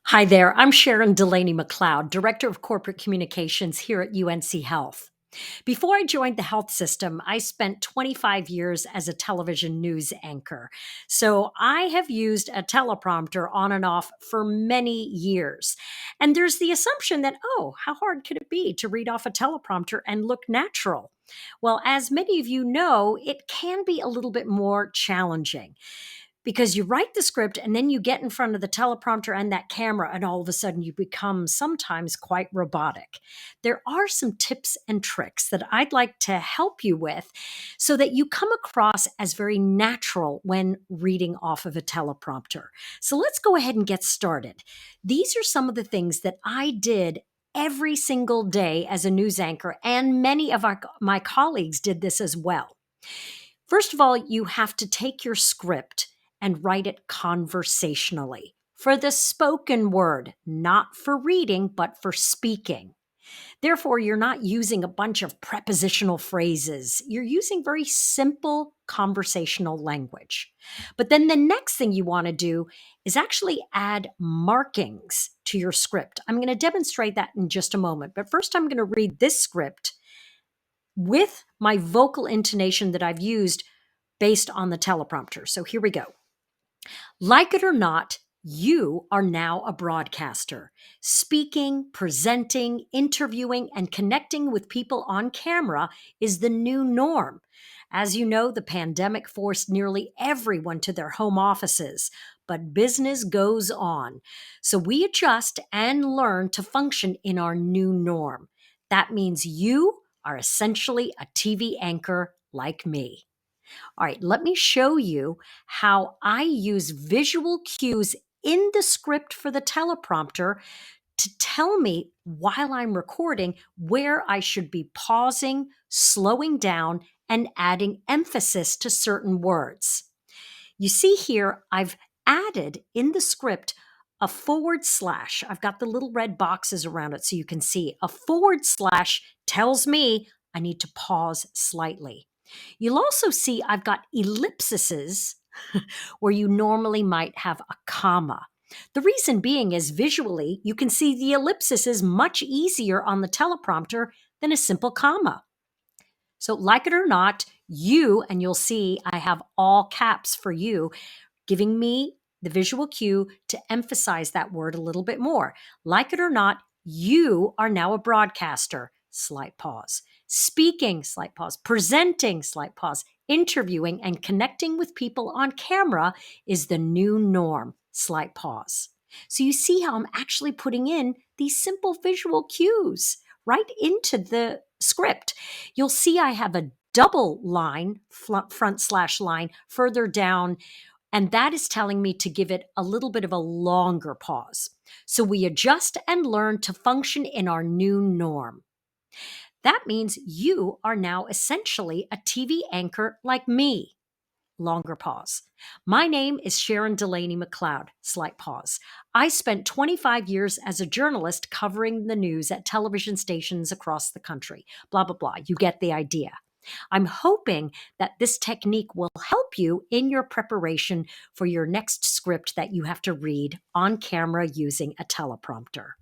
Hi there, I'm Sharon Delaney McCloud, Director of Corporate Communications here at UNC Health. Before I joined the health system, I spent 25 years as a television news anchor. So I have used a teleprompter on and off for many years. And there's the assumption that, oh, how hard could it be to read off a teleprompter and look natural? Well, as many of you know, it can be a little bit more challenging because you write the script and then you get in front of the teleprompter and that camera, and all of a sudden you become sometimes quite robotic. There are some tips and tricks that I'd like to help you with so that you come across as very natural when reading off of a teleprompter. So let's go ahead and get started. These are some of the things that I did every single day as a news anchor, and many of my colleagues did this as well. First of all, you have to take your script and write it conversationally for the spoken word, not for reading, but for speaking. Therefore, you're not using a bunch of prepositional phrases. You're using very simple conversational language. But then the next thing you want to do is actually add markings to your script. I'm going to demonstrate that in just a moment. But first, I'm going to read this script with my vocal intonation that I've used based on the teleprompter. So here we go. Like it or not, you are now a broadcaster. Speaking, presenting, interviewing, and connecting with people on camera is the new norm. As you know, the pandemic forced nearly everyone to their home offices, but business goes on. So we adjust and learn to function in our new norm. That means you are essentially a TV anchor like me. All right, let me show you how I use visual cues in the script for the teleprompter to tell me while I'm recording where I should be pausing, slowing down, and adding emphasis to certain words. You see here, I've added in the script a forward slash. I've got the little red boxes around it so you can see. A forward slash tells me I need to pause slightly. You'll also see I've got ellipses where you normally might have a comma. The reason being is visually, you can see the ellipsis is much easier on the teleprompter than a simple comma. So like it or not, you, and you'll see I have all caps for you, giving me the visual cue to emphasize that word a little bit more. Like it or not, you are now a broadcaster. Slight pause. Speaking, slight pause. Presenting, slight pause. Interviewing and connecting with people on camera is the new norm. Slight pause. So you see how I'm actually putting in these simple visual cues right into the script. You'll see I have a double line, front slash line further down, and that is telling me to give it a little bit of a longer pause. So we adjust and learn to function in our new norm. That means you are now essentially a TV anchor like me. Longer pause. My name is Sharon Delaney McCloud. Slight pause. I spent 25 years as a journalist covering the news at television stations across the country. Blah, blah, blah. You get the idea. I'm hoping that this technique will help you in your preparation for your next script that you have to read on camera using a teleprompter.